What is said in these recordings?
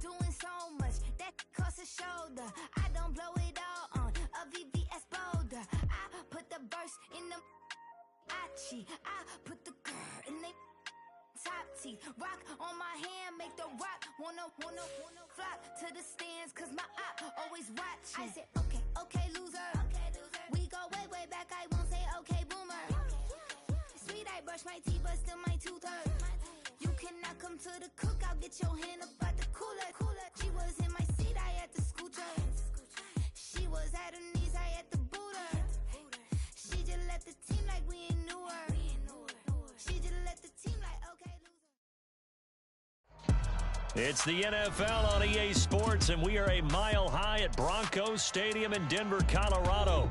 Doing so much that costs a shoulder. I don't blow it all on a VVS boulder. I put the verse in the I put the girl in the top teeth. Rock on my hand, make the rock wanna flock to the stands, cause my eye always watching. I said, okay, loser. We go way back, I won't say okay, boomer. Sweet, I brush my teeth, but still my tooth hurt. You cannot come to the cookout, get your hand up out the cooler. She was in my seat, I had to scoot her. She was at her knees, I had to boot her. She just left the team like we ain't knew her. She just left the team like okay, loser. It's the NFL on EA Sports, and we are a mile high at Broncos Stadium in Denver, Colorado.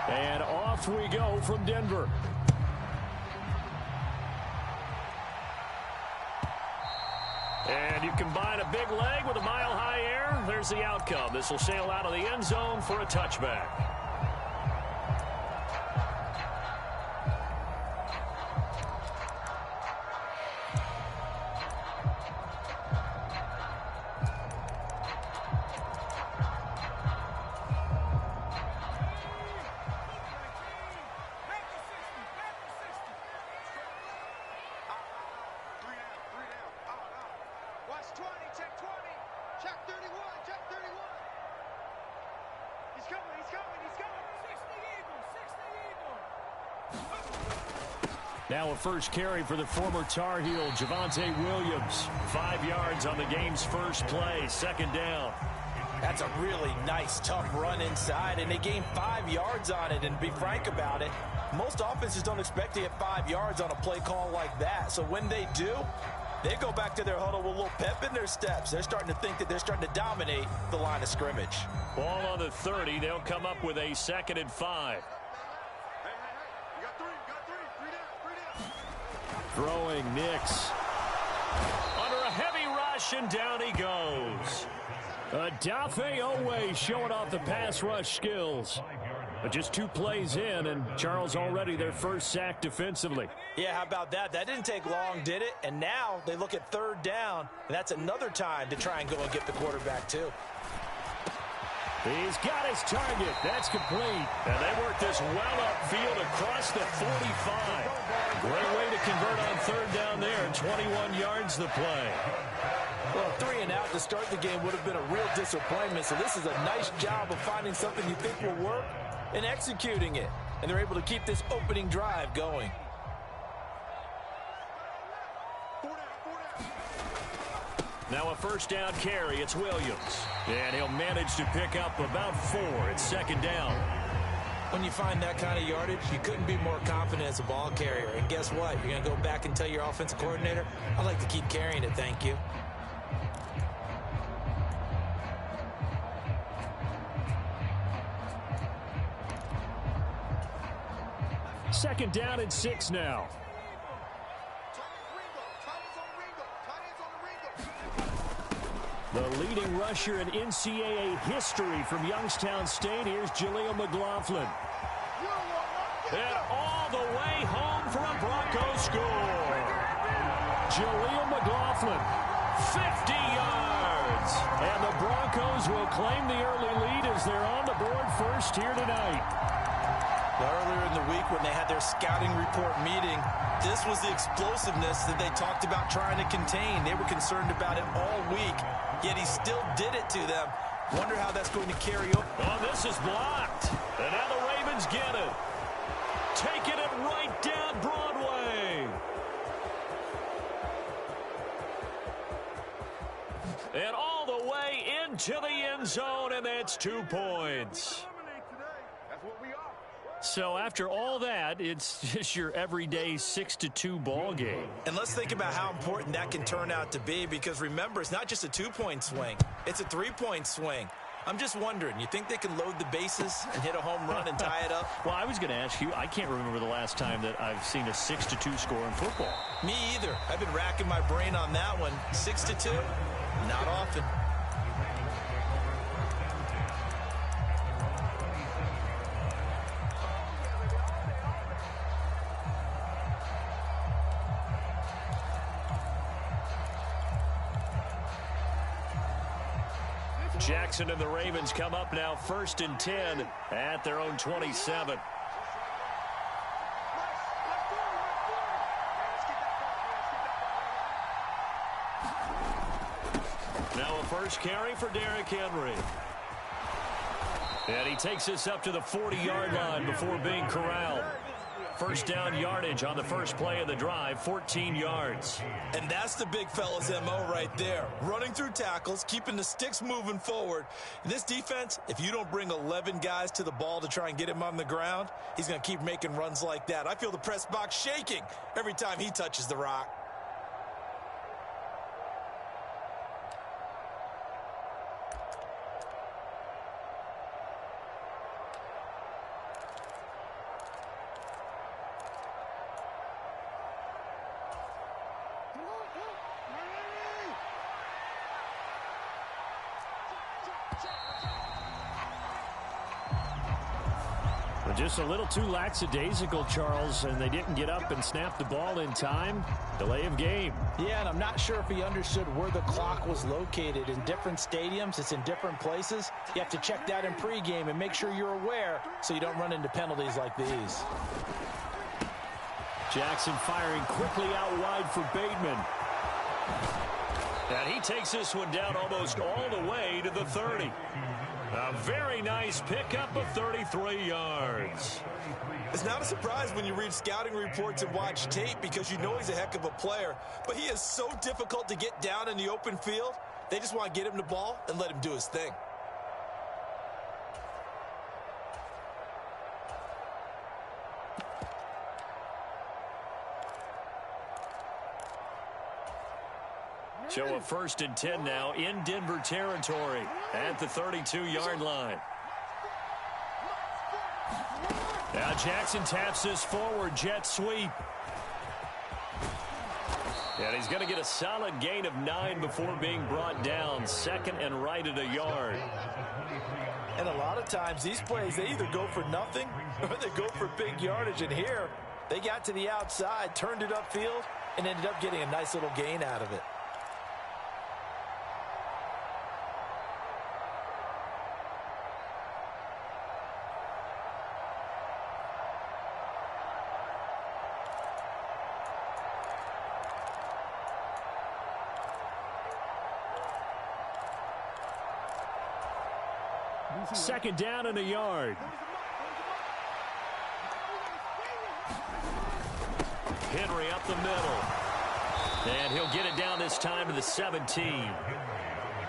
And off we go from Denver. And you combine a big leg with a mile-high air, there's the outcome. This will sail out of the end zone for a touchback. Now a first carry for the former Tar Heel, Javonte Williams. 5 yards on the game's first play, second down. That's a really nice, tough run inside, and they gained 5 yards on it. And to be frank about it, most offenses don't expect to get 5 yards on a play call like that. So when they do, they go back to their huddle with a little pep in their steps. They're starting to think that they're starting to dominate the line of scrimmage. Ball on the 30. They'll come up with a 2nd and 5. Throwing Nix. Under a heavy rush, and down he goes. Adafe Owe showing off the pass rush skills. But just 2 plays in, and Charles already their first sack defensively. Yeah, how about that? That didn't take long, did it? And now they look at 3rd down, and that's another time to try and go and get the quarterback too. He's got his target. That's complete. And they work this well upfield across the 45. Great way to convert on 3rd down there, and 21 yards the play. Well, 3 and out to start the game would have been a real disappointment. So this is a nice job of finding something you think will work and executing it. And they're able to keep this opening drive going. Now a first down carry. It's Williams. And he'll manage to pick up about 4. It's 2nd down. When you find that kind of yardage, you couldn't be more confident as a ball carrier. And guess what? You're going to go back and tell your offensive coordinator, I'd like to keep carrying it, thank you. Second down and 6 now. The leading rusher in NCAA history from Youngstown State. Here's Jaleel McLaughlin. And all the way home for a Broncos score. Jaleel McLaughlin, 50 yards. And the Broncos will claim the early lead as they're on the board first here tonight. Earlier in the week when they had their scouting report meeting, this was the explosiveness that they talked about trying to contain. They were concerned about it all week, yet he still did it to them. Wonder how that's going to carry over. Oh, this is blocked. And now the Ravens get it. Taking it right down Broadway. And all the way into the end zone, and that's 2 points. So after all that, it's just your everyday 6-2 ball game. And let's think about how important that can turn out to be, because remember, it's not just a 2-point swing. It's a 3-point swing. I'm just wondering, you think they can load the bases and hit a home run and tie it up? Well, I was going to ask you, I can't remember the last time that I've seen a 6-2 score in football. Me either. I've been racking my brain on that one. 6-2? Not often. Jackson and the Ravens come up now 1st and 10 at their own 27. Now a first carry for Derrick Henry. And he takes this up to the 40-yard line before being corralled. First down yardage on the first play of the drive, 14 yards. And that's the big fella's MO right there. Running through tackles, keeping the sticks moving forward. In this defense, if you don't bring 11 guys to the ball to try and get him on the ground, he's going to keep making runs like that. I feel the press box shaking every time he touches the rock. Just a little too lackadaisical, Charles, and they didn't get up and snap the ball in time. Delay of game. Yeah, and I'm not sure if he understood where the clock was located. In different stadiums, it's in different places. You have to check that in pregame and make sure you're aware so you don't run into penalties like these. Jackson firing quickly out wide for Bateman. And he takes this one down almost all the way to the 30. A very nice pickup of 33 yards. It's not a surprise when you read scouting reports and watch tape, because you know he's a heck of a player. But he is so difficult to get down in the open field. They just want to get him the ball and let him do his thing. So a 1st and 10 now in Denver territory at the 32-yard line. Now Jackson taps this forward, jet sweep. And he's going to get a solid gain of 9 before being brought down. Second and right at a yard. And a lot of times these plays, they either go for nothing or they go for big yardage. And here, they got to the outside, turned it upfield, and ended up getting a nice little gain out of it. Second down and a yard. Henry up the middle. And he'll get it down this time to the 17.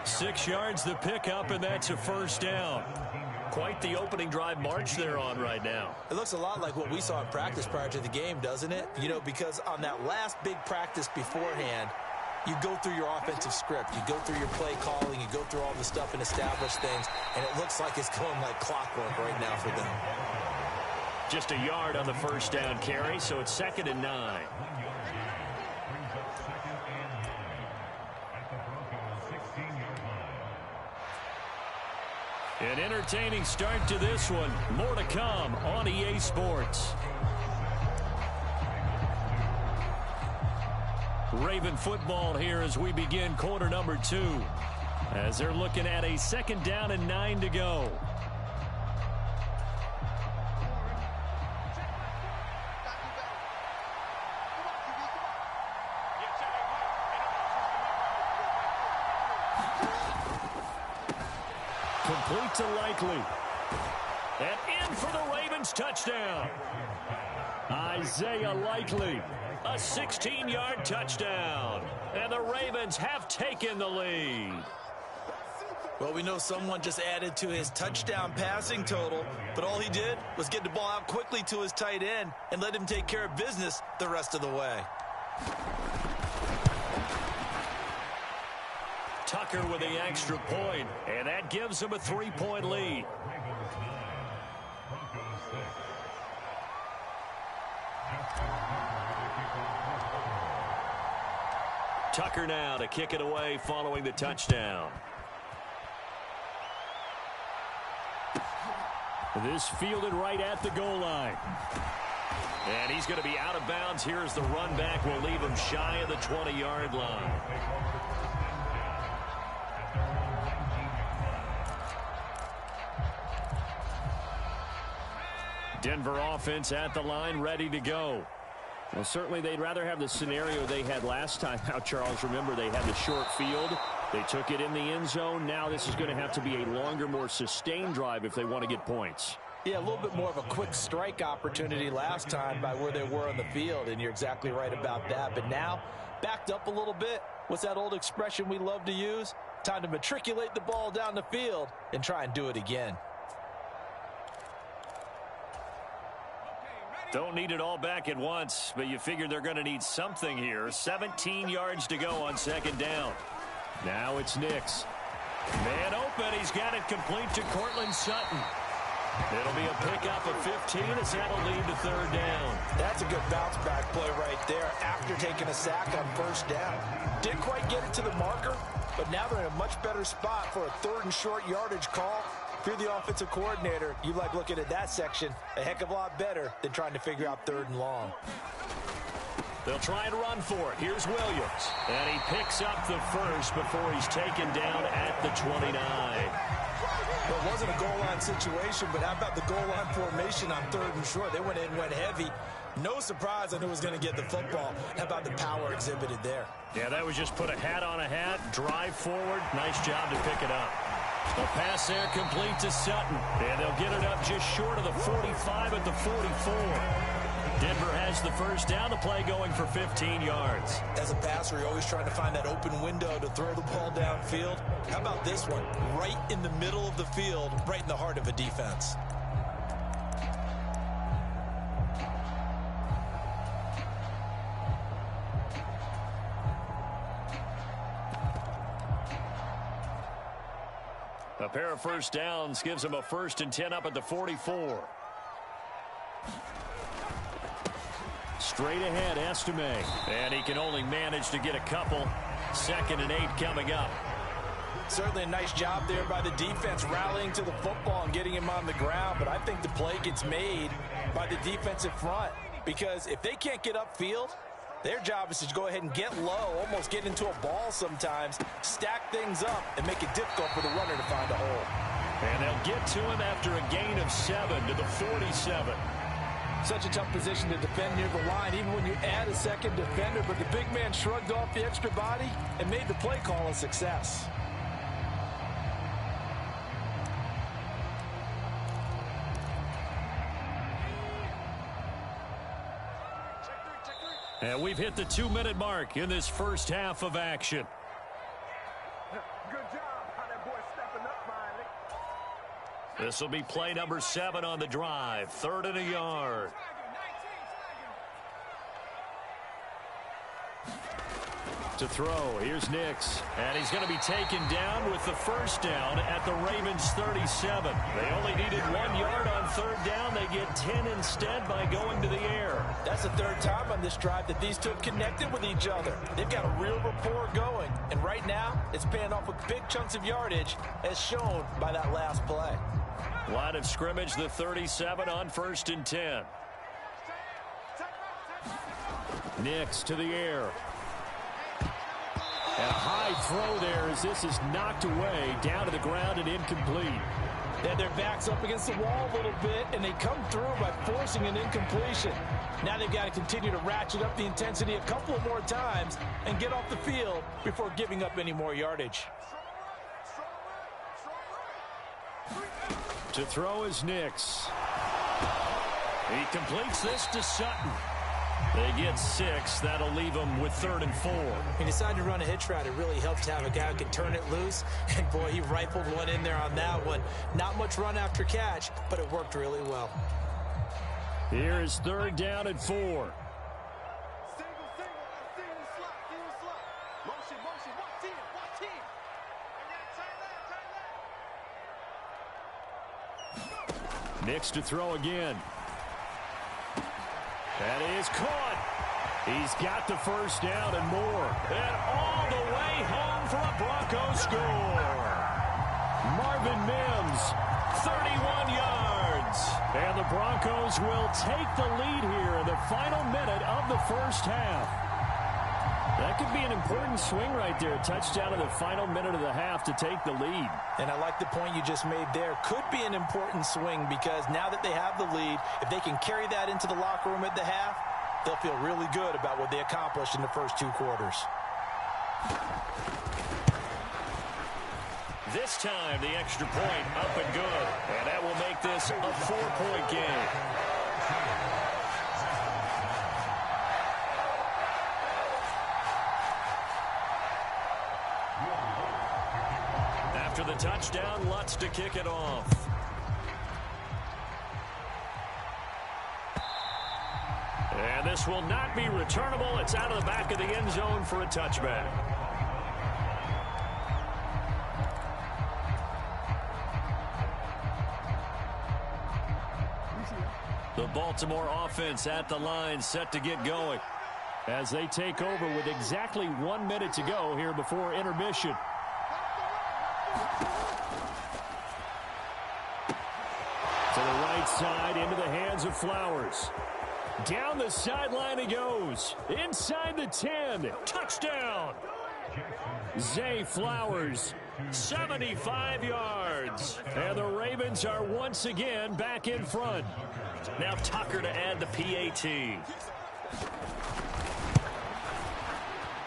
6 yards the pickup, and that's a first down. Quite the opening drive march they're on right now. It looks a lot like what we saw in practice prior to the game, doesn't it? You know, because on that last big practice beforehand, you go through your offensive script. You go through your play calling. You go through all the stuff and establish things. And it looks like it's going like clockwork right now for them. Just a yard on the first down carry, so it's 2nd and 9. An entertaining start to this one. More to come on EA Sports. Raven football here as we begin quarter number 2. As they're looking at a 2nd down and 9 to go. Complete to Likely. And in for the Ravens touchdown. Isaiah Likely. A 16-yard touchdown. And the Ravens have taken the lead. Well, we know someone just added to his touchdown passing total, but all he did was get the ball out quickly to his tight end and let him take care of business the rest of the way. Tucker with the extra point, and that gives him a 3-point lead. Tucker now to kick it away following the touchdown. This fielded right at the goal line. And he's going to be out of bounds. Here's the run back. Will leave him shy of the 20-yard line. Denver offense at the line, ready to go. Well, certainly they'd rather have the scenario they had last time out, Charles. Remember, they had the short field. They took it in the end zone. Now this is going to have to be a longer, more sustained drive if they want to get points. Yeah, a little bit more of a quick strike opportunity last time by where they were on the field, and you're exactly right about that. But now, backed up a little bit. What's that old expression we love to use? Time to matriculate the ball down the field and try and do it again. Don't need it all back at once, but you figure they're going to need something here. 17 yards to go on second down. Now it's Nix. Man open. He's got it complete to Cortland Sutton. It'll be a pickup of 15 as that'll lead to third down. That's a good bounce-back play right there after taking a sack on first down. Didn't quite get it to the marker, but now they're in a much better spot for a third and short yardage call. If you're the offensive coordinator, you like looking at that section a heck of a lot better than trying to figure out third and long. They'll try and run for it. Here's Williams. And he picks up the first before he's taken down at the 29. Well, it wasn't a goal line situation, but how about the goal line formation on third and short? They went in, went heavy. No surprise on who was going to get the football. How about the power exhibited there? Yeah, that was just put a hat on a hat, drive forward. Nice job to pick it up. The pass there complete to Sutton. And they'll get it up just short of the 45 at the 44. Denver has the first down. The play going for 15 yards. As a passer, you're always trying to find that open window to throw the ball downfield. How about this one? Right in the middle of the field, right in the heart of a defense. A pair of first downs gives him a 1st and 10 up at the 44. Straight ahead, Estime. And he can only manage to get a couple. 2nd and 8 coming up. Certainly a nice job there by the defense rallying to the football and getting him on the ground. But I think the play gets made by the defensive front. Because if they can't get upfield, their job is to go ahead and get low, almost get into a ball sometimes, stack things up, and make it difficult for the runner to find a hole. And they'll get to him after a gain of 7 to the 47. Such a tough position to defend near the line, even when you add a second defender. But the big man shrugged off the extra body and made the play call a success. And we've hit the 2-minute mark in this first half of action. Good job. How that boy stepping up finally. This will be play number 7 on the drive. 3rd and a yard. To throw, here's Nix. And he's going to be taken down with the first down at the Ravens 37. They only needed 1 yard on 3rd down. They get 10 instead by going to the air. That's the 3rd time on this drive that these two have connected with each other. They've got a real rapport going. And right now, it's paying off with big chunks of yardage, as shown by that last play. Line of scrimmage, the 37 on 1st and 10. Nix to the air. And a high throw there as this is knocked away, down to the ground and incomplete. They had their backs up against the wall a little bit, and they come through by forcing an incompletion. Now they've got to continue to ratchet up the intensity a couple of more times and get off the field before giving up any more yardage. To throw is Nix. He completes this to Sutton. They get 6. That'll leave them with 3rd and 4. He decided to run a hitch route. It really helps to have a guy who can turn it loose. And, boy, he rifled one in there on that one. Not much run after catch, but it worked really well. Here is 3rd down and 4. Single, slot. Motion, watch in. Nix to throw again. That is caught. He's got the 1st down and more. And all the way home for a Broncos score. Marvin Mims, 31 yards. And the Broncos will take the lead here in the final minute of the 1st half. That could be an important swing right there. A touchdown in the final minute of the half to take the lead. And I like the point you just made there. Could be an important swing because now that they have the lead, if they can carry that into the locker room at the half, they'll feel really good about what they accomplished in the first 2 quarters. This time, the extra point up and good. And that will make this a 4-point game. After the touchdown, Lutz to kick it off. And this will not be returnable. It's out of the back of the end zone for a touchback. The Baltimore offense at the line, set to get going as they take over with exactly 1 minute to go here before intermission. To the right side, into the hands of Flowers. Down the sideline he goes. Inside the 10. Touchdown. Zay Flowers, 75 yards. And the Ravens are once again back in front. Now Tucker to add the PAT.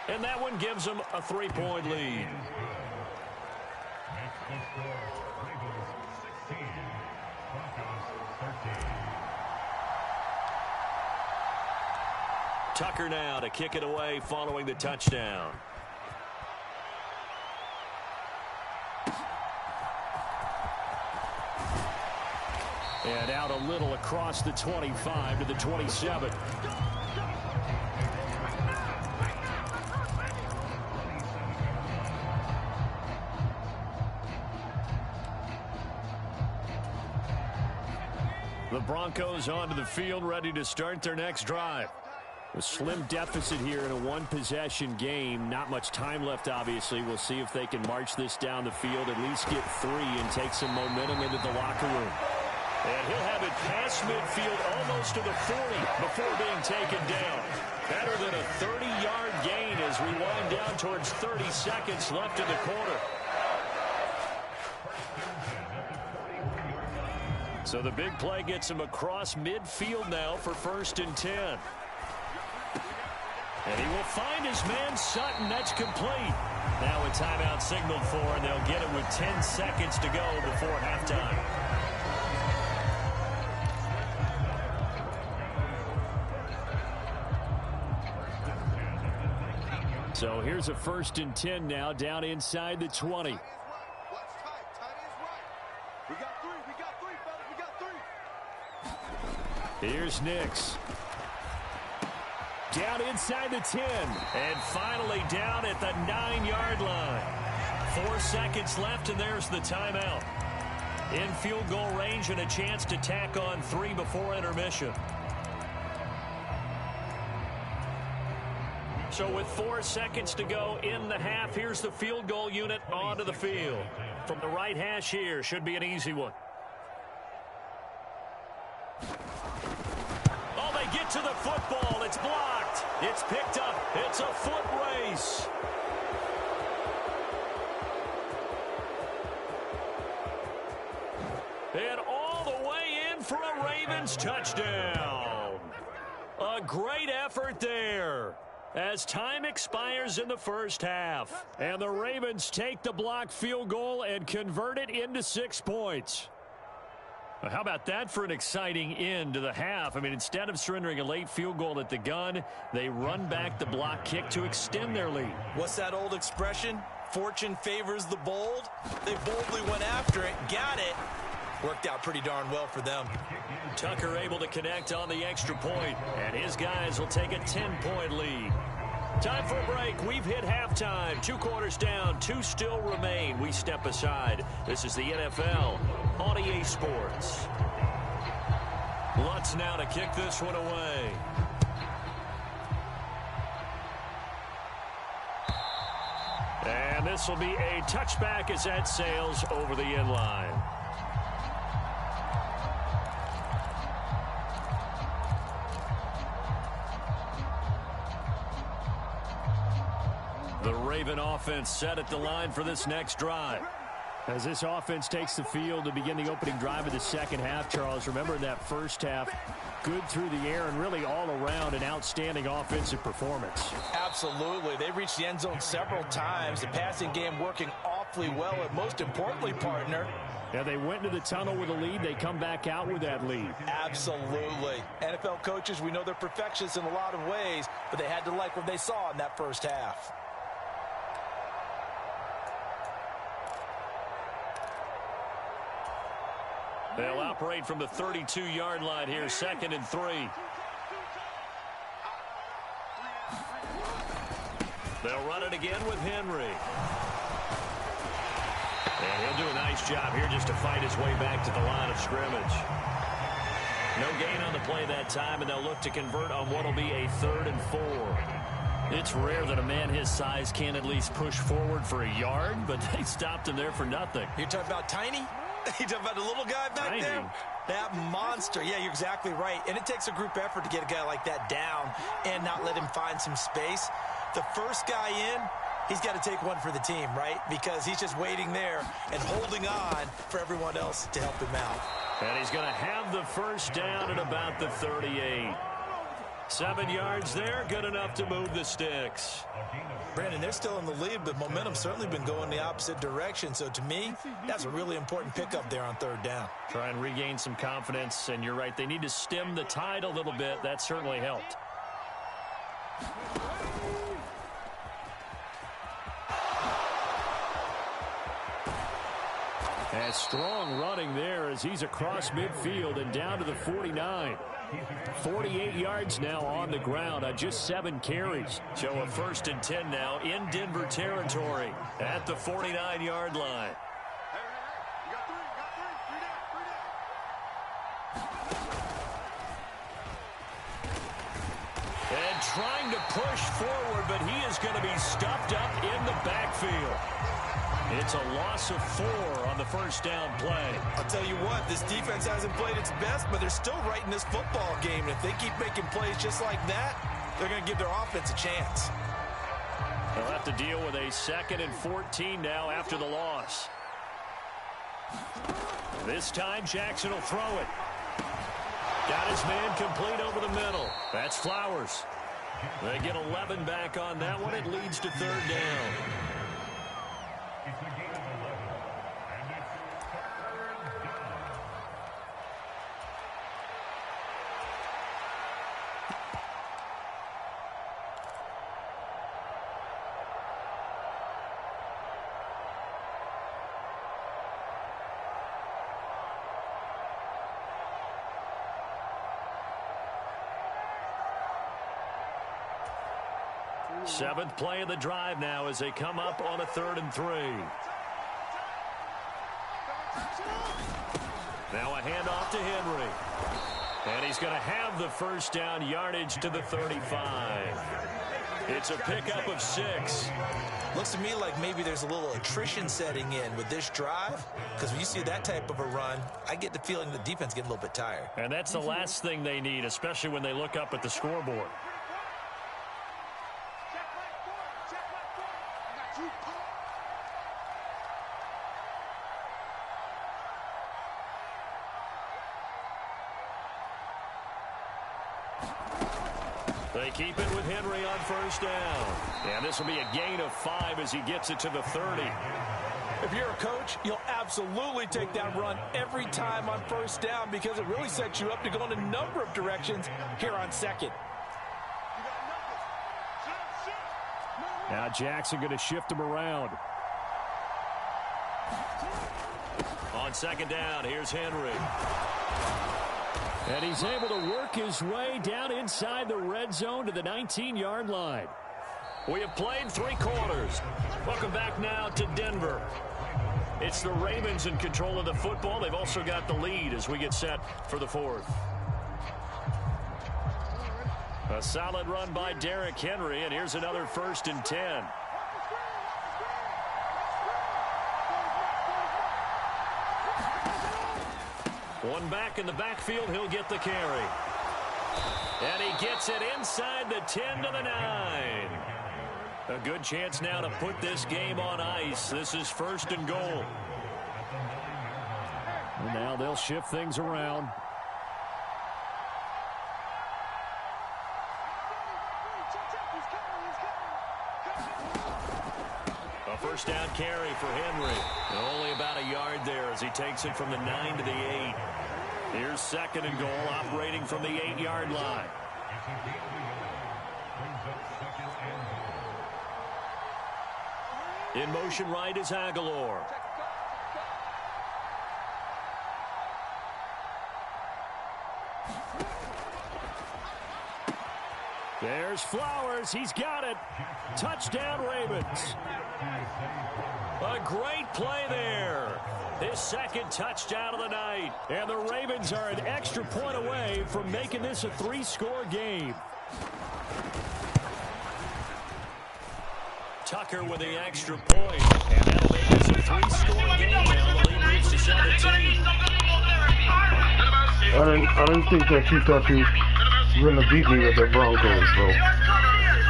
And that one gives them a 3-point lead. Tucker now to kick it away following the touchdown. And out a little across the 25 to the 27. The Broncos onto the field, ready to start their next drive. A slim deficit here in a one-possession game. Not much time left, obviously. We'll see if they can march this down the field, at least get 3 and take some momentum into the locker room. And he'll have it past midfield, almost to the 40 before being taken down. Better than a 30-yard gain as we wind down towards 30 seconds left in the quarter. So the big play gets him across midfield now for 1st and 10. And he will find his man Sutton. That's complete. Now a timeout signaled for, and they'll get it with 10 seconds to go before halftime. So here's a 1st and 10 now, down inside the 20. Here's Nix. Down inside the 10. And finally down at the 9-yard line. 4 seconds left, and there's the timeout. In field goal range and a chance to tack on 3 before intermission. So with 4 seconds to go in the half, here's the field goal unit onto the field. From the right hash here, should be an easy one. Oh, they get to the football. It's blocked. It's picked up. It's a foot race. And all the way in for a Ravens touchdown. A great effort there as time expires in the first half. And the Ravens take the blocked field goal and convert it into 6 points. Well, how about that for an exciting end to the half? I mean, instead of surrendering a late field goal at the gun, they run back the block kick to extend their lead. What's that old expression? Fortune favors the bold. They boldly went after it, got it. Worked out pretty darn well for them. Tucker able to connect on the extra point, and his guys will take a 10-point lead. Time for a break. We've hit halftime. 2 quarters down, 2 still remain. We step aside. This is the NFL on EA Sports. Lutz now to kick this one away. And this will be a touchback as that sails over the end line. The Raven offense set at the line for this next drive. As this offense takes the field to begin the opening drive of the second half, Charles, remember in that first half, good through the air and really all around an outstanding offensive performance. Absolutely. They reached the end zone several times. The passing game working awfully well, and most importantly, partner, yeah, they went into the tunnel with a lead. They come back out with that lead. Absolutely. NFL coaches, we know they're perfectionists in a lot of ways, but they had to like what they saw in that first half. They'll operate from the 32-yard line here, 2nd and 3. They'll run it again with Henry. And he'll do a nice job here just to fight his way back to the line of scrimmage. No gain on the play that time, and they'll look to convert on what will be a 3rd and 4. It's rare that a man his size can at least push forward for a yard, but they stopped him there for nothing. You're talking about Tiny? You talking about the little guy back there? That monster. Yeah, you're exactly right. And it takes a group effort to get a guy like that down and not let him find some space. The first guy in, he's got to take one for the team, right? Because he's just waiting there and holding on for everyone else to help him out. And he's going to have the first down at about the 38. 7 yards there, good enough to move the sticks. Brandon, they're still in the lead, but momentum's certainly been going the opposite direction. So to me, that's a really important pickup there on 3rd down. Try and regain some confidence, and you're right, they need to stem the tide a little bit. That certainly helped. And strong running there as he's across midfield and down to the 49. 48 yards now on the ground on just 7 carries. So a 1st and 10 now in Denver territory at the 49-yard line. And trying to push forward, but he is going to be stuffed up in the backfield. It's a loss of 4 on the first down play. I'll tell you what, this defense hasn't played its best, but they're still right in this football game. And if they keep making plays just like that, they're going to give their offense a chance. They'll have to deal with a 2nd and 14 now after the loss. This time, Jackson will throw it. Got his man complete over the middle. That's Flowers. They get 11 back on that one. It leads to 3rd down. Seventh play of the drive now as they come up on a 3rd and 3. Now a handoff to Henry. And he's going to have the first down, yardage to the 35. It's a pickup of 6. Looks to me like maybe there's a little attrition setting in with this drive, because when you see that type of a run, I get the feeling the defense getting a little bit tired. And that's the last thing they need, especially when they look up at the scoreboard. They keep it with Henry on first down. And this will be a gain of 5 as he gets it to the 30. If you're a coach, you'll absolutely take that run every time on first down because it really sets you up to go in a number of directions here on second. Now Jackson going to shift him around. On second down, here's Henry. And he's able to work his way down inside the red zone to the 19-yard line. We have played 3 quarters. Welcome back now to Denver. It's the Ravens in control of the football. They've also got the lead as we get set for the 4th. A solid run by Derrick Henry, and here's another 1st and 10. One back in the backfield, he'll get the carry. And he gets it inside the 10 to the 9. A good chance now to put this game on ice. This is 1st and goal. And now they'll shift things around. A 1st down carry for Henry. And only about a yard there as he takes it from the 9 to the 8. Here's 2nd and goal, operating from the 8-yard line. In motion right is Aguilar. There's Flowers. He's got it. Touchdown, Ravens. A great play there. His 2nd touchdown of the night. And the Ravens are an extra point away from making this a 3-score game. Tucker with the extra point. And that'll make this a 3-score game now. The lead moves to 17. I didn't think that you thought you were going to beat me with the Broncos, bro.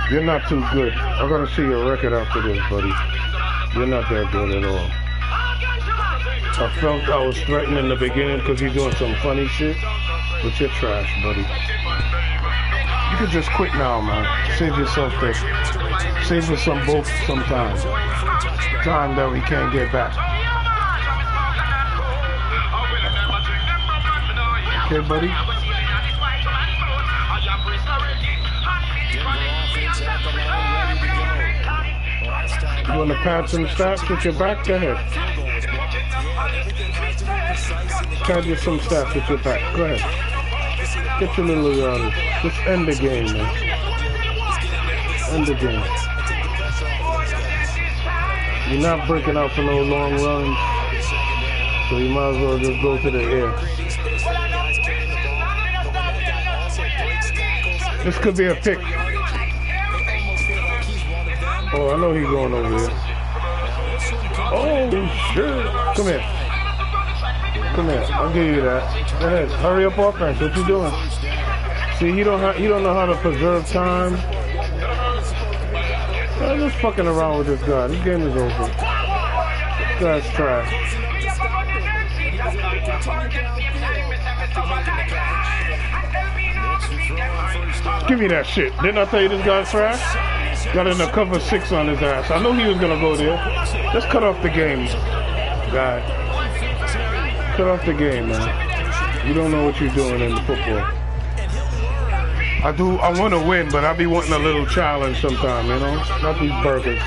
You're not too good. I got to see your record after this, buddy. You're not that good at all. I felt I was threatened in the beginning because you're doing some funny shit, but you're trash, buddy. You could just quit now, man. Save yourself this. Save us some both sometime. Time that we can't get back. Okay, buddy? You want to pad some stats with your back? Go ahead. Pad you some stats with your back. Go ahead. Get your little yardage. Just end the game, man. End the game. You're not breaking out for no long runs, so you might as well just go to the air. This could be a pick. Oh, I know he's going over here. Oh, shit. Come here. Come here. I'll give you that. Go ahead. Hurry up, offense. What you doing? See, you don't know how to preserve time. I'm just fucking around with this guy. This game is over. This guy's trash. Give me that shit. Didn't I tell you this guy's trash? Got in a cover 6 on his ass. I knew he was going to go there. Just cut off the game, guy. Cut off the game, man. You don't know what you're doing in the football. I want to win, but I be wanting a little challenge sometime, you know? Not these burgers.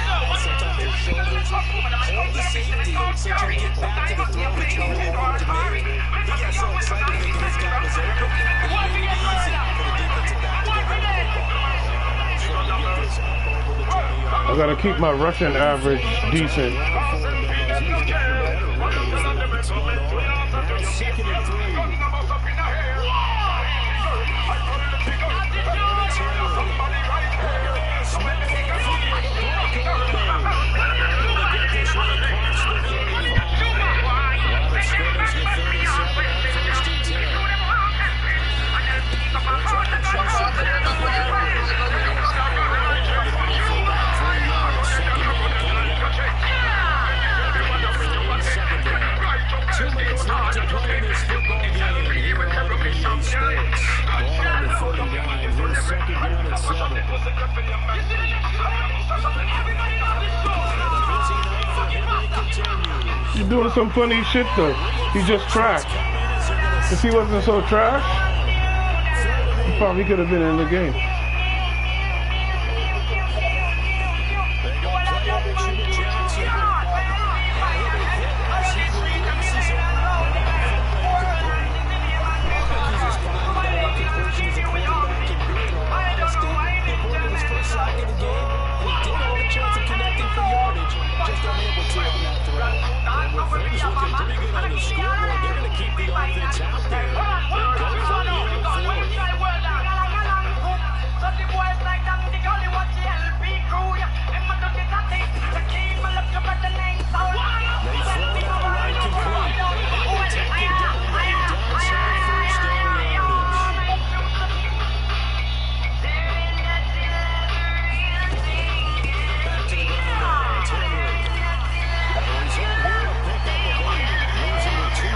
I gotta keep my rushing average decent. continues. He's doing some funny shit though. He just trash. If he wasn't so trash, he probably could have been in the game.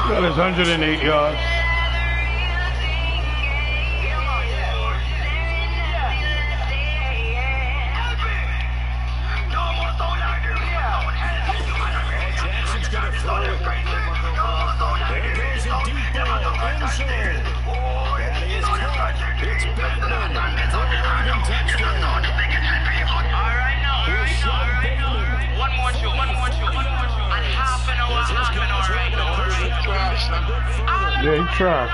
That is 108 yards. Jackson's going to throw it. There goes a deep ball. End zone. That is caught. It's Bateman for a leading touchdown. All right now. One more show. And half an hour right now. Yeah, he tried.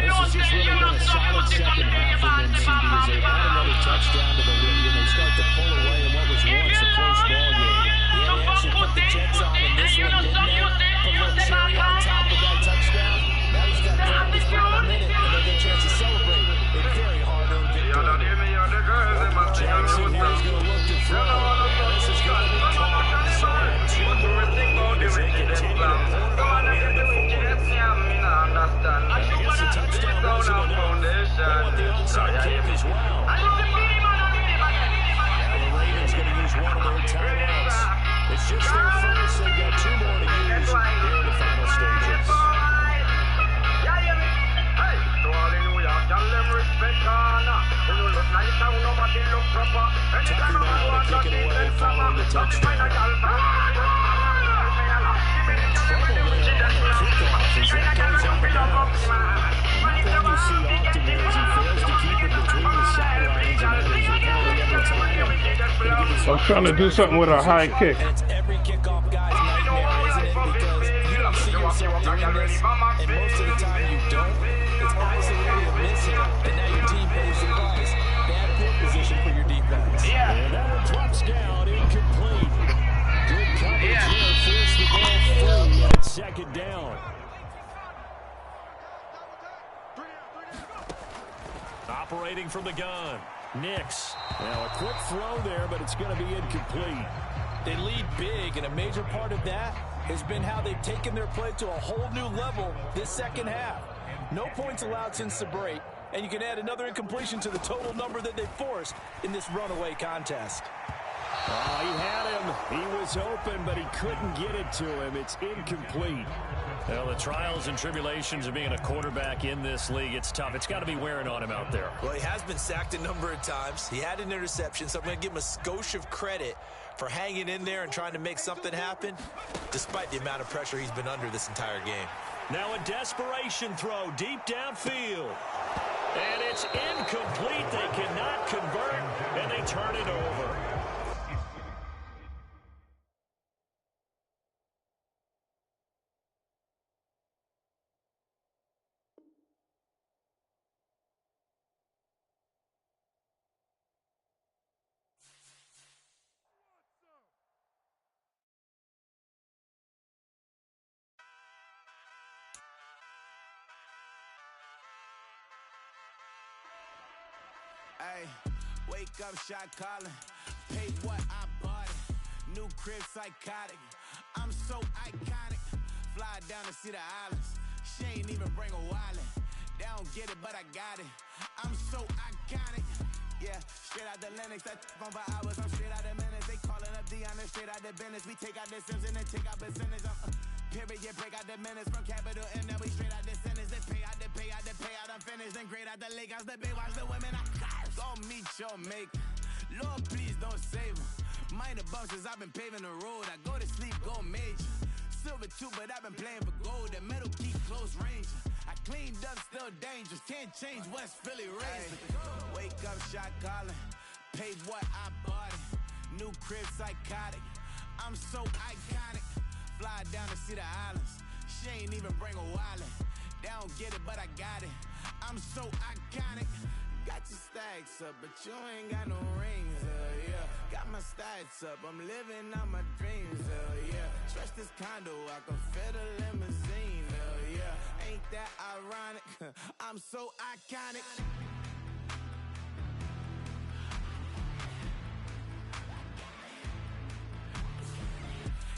This has just really been a solid second half from them, CD, as they add another touchdown to the lead, and they start to pull away in what was once a close ball game. Yeah, they actually put the Jets on in this one, didn't they? Put a little cherry on top of that touchdown. Now he's got practice for a minute, and they'll get a chance to celebrate a very hard-earned victory. Jackson here is going to look to throw. This is going to be caught. So two more as they continue to pour on in the fourth. I guess the touchdown wasn't enough. They want the onside kick as well. Now the Ravens going to use one of their timeouts. It's just their first. They've got two more to use here in the final stages. Tucker now to kick it away following the touchdown. Trouble there on the kickoff as that goes on the bounce. One thing you see often there is he fails to keep it between the sidelines, and then there's a penalty every time. I was trying to do something with a high kick. And it's every kickoff guy's nightmare, isn't it? Because you don't see yourself doing this, and most of the time you don't. It's isolated and missing, and now your team pays the price. Bad field position for your defense. And that one drops down, incomplete. Good coverage here, force the ball free, and it's second down. Operating from the gun, Nix. Now a quick throw there, but it's going to be incomplete. They lead big, and a major part of that has been how they've taken their play to a whole new level this second half. No points allowed since the break, and you can add another incompletion to the total number that they forced in this runaway contest. Oh, he had him. He was open, but he couldn't get it to him. It's incomplete. Well, the trials and tribulations of being a quarterback in this league, it's tough. It's got to be wearing on him out there. Well, he has been sacked a number of times. He had an interception, so I'm going to give him a skosh of credit for hanging in there and trying to make something happen, despite the amount of pressure he's been under this entire game. Now a desperation throw deep downfield. And it's incomplete. They cannot convert, and they turn it over. Ay, wake up, shot calling. Pay what I bought it. New crib psychotic. I'm so iconic. Fly down to see the islands. She ain't even bring a wallet. They don't get it, but I got it. I'm so iconic. Yeah, straight out the Linux. That on for hours. I'm straight out the minutes. They calling up Dion and straight out the business. We take out the Sims and then take out percentage. Period, break out the minutes from capital and then we straight out the sentence. They pay out the payout, I'm finished. Then grade out the Lakers, the bay watch the women. I got go meet your maker. Lord, please don't save them. Minor bumps as I've been paving the road. I go to sleep, go major. Silver too, but I've been playing for gold. The metal keep close range. I cleaned up, still dangerous. Can't change West Philly razor. Wake up, shot calling. Paid what I bought it. New crib, psychotic. I'm so iconic. Fly down to see the islands. She ain't even bring a wallet. They don't get it, but I got it. I'm so iconic. Got your stacks up, but you ain't got no rings, yeah. Got my stacks up, I'm living out my dreams, yeah. Trust this condo, I can fit a limousine, yeah. Ain't that ironic? I'm so iconic.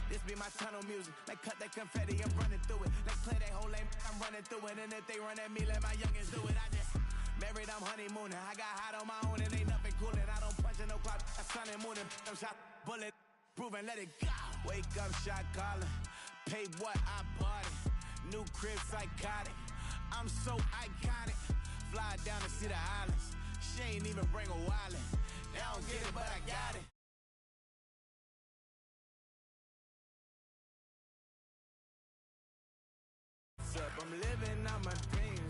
This be my tunnel music. Like cut that confetti, I'm running through it. Like play that whole lane, I'm running through it. And if they run at me, let my youngins do it. I just married, I'm honeymooning. I got hot on my own, and ain't nothing coolin'. I don't punch in no clock. I sun and moon and I'm shot bullet. Proven, let it go. Wake up, shot calling. Pay what I bought it. New crib, psychotic. I'm so iconic. Fly down to see the islands. She ain't even bring a wallet. They don't get it, but I got it. I'm living out my dreams.